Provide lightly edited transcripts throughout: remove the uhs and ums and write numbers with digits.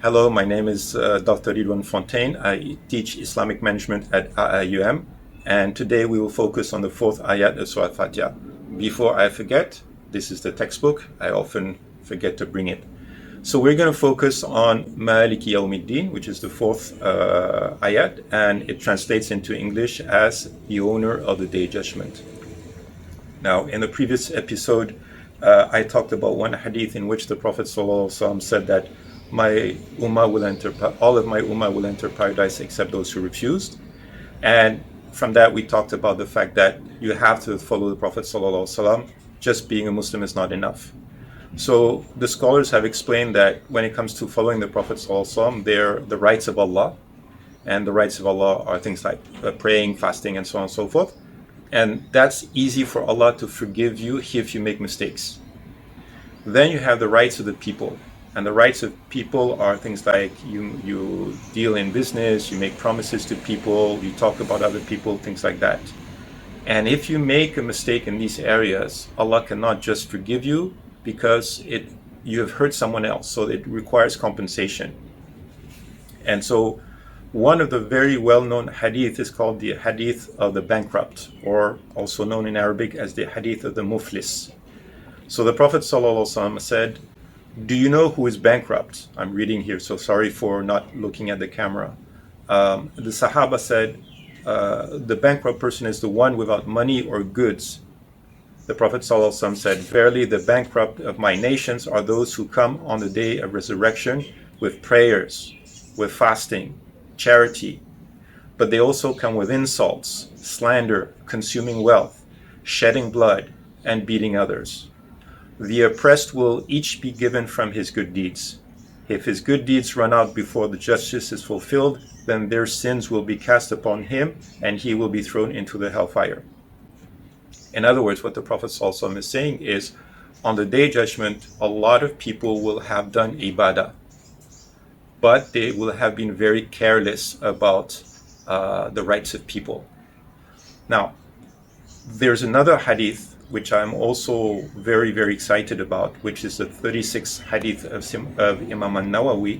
Hello, my name is Dr. Ridwan Fontaine. I teach Islamic management at IIUM, and today we will focus on the fourth ayat of Surah Fatiha. Before I forget, this is the textbook. I often forget to bring it. So we're going to focus on Maliki Yawmiddin, which is the fourth ayat, and it translates into English as the owner of the day judgment. Now, in the previous episode, I talked about one hadith in which the Prophet ﷺ said that my ummah will enter, all of my ummah will enter paradise except those who refused. And from that, we talked about the fact that you have to follow the Prophet ﷺ. Just being a Muslim is not enough. So the scholars have explained that when it comes to following the Prophet ﷺ, they're the rights of Allah. And the rights of Allah are things like praying, fasting, and so on and so forth. And that's easy for Allah to forgive you if you make mistakes. Then you have the rights of the people. And the rights of people are things like you deal in business, you make promises to people, you talk about other people, things like that. And if you make a mistake in these areas, Allah cannot just forgive you because you have hurt someone else, so it requires compensation. And so one of the very well-known hadith is called the hadith of the bankrupt, or also known in Arabic as the hadith of the muflis. So the Prophet ﷺ said, do you know who is bankrupt? I'm reading here, so sorry for not looking at the camera. The Sahaba said, the bankrupt person is the one without money or goods. The Prophet ﷺ said, verily the bankrupt of my nations are those who come on the day of resurrection with prayers, with fasting, charity. But they also come with insults, slander, consuming wealth, shedding blood, and beating others. The oppressed will each be given from his good deeds. If his good deeds run out before the justice is fulfilled, then their sins will be cast upon him, and he will be thrown into the hellfire. In other words, what the Prophet ﷺ is saying is, on the day judgment, a lot of people will have done ibadah, but they will have been very careless about the rights of people. Now, there's another hadith which I'm also very, very excited about, which is the 36th hadith of Imam al-Nawawi.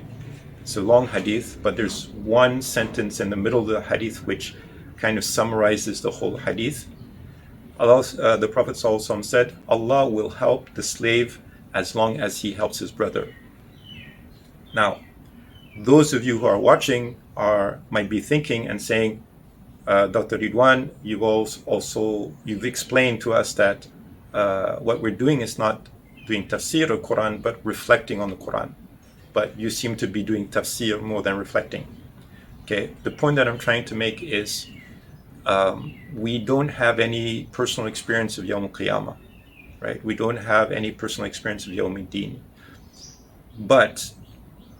It's a long hadith, but there's one sentence in the middle of the hadith which kind of summarizes the whole hadith. The Prophet ﷺ said, Allah will help the slave as long as he helps his brother. Now, those of you who are watching might be thinking and saying, Dr. Ridwan, you've explained to us that what we're doing is not doing tafsir of Quran, but reflecting on the Quran. But you seem to be doing tafsir more than reflecting. Okay, the point that I'm trying to make is we don't have any personal experience of Yawm al-Qiyamah, right? We don't have any personal experience of Yawmiddin. But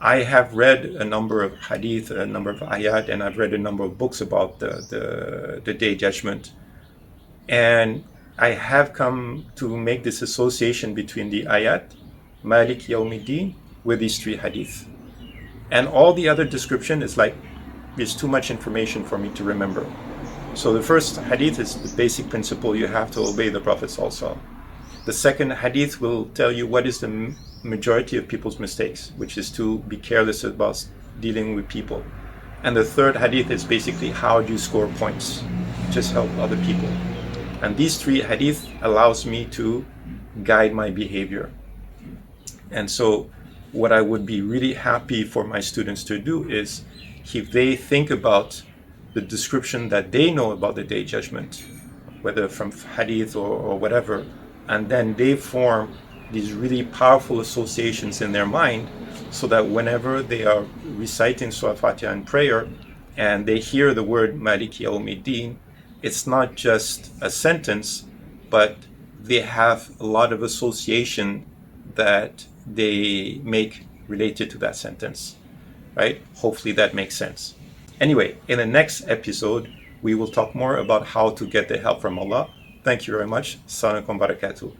I have read a number of hadith, a number of ayat, and I've read a number of books about the day judgment. And I have come to make this association between the ayat, Malik Yawmiddin, with these three hadith. And all the other description is like, there's too much information for me to remember. So the first hadith is the basic principle, you have to obey the Prophet also. The second hadith will tell you what is the majority of people's mistakes, which is to be careless about dealing with people. And the third hadith is basically how do you score points, just help other people. And these three hadith allows me to guide my behavior. And so what I would be really happy for my students to do is, if they think about the description that they know about the day judgment, whether from hadith or whatever, and then they form these really powerful associations in their mind, so that whenever they are reciting Surah Fatiha in prayer and they hear the word Maliki Yawmiddin, it's not just a sentence, but they have a lot of association that they make related to that sentence, right? Hopefully that makes sense. Anyway, in the next episode, we will talk more about how to get the help from Allah. Thank you very much. Assalamu alaikum wa barakatuh.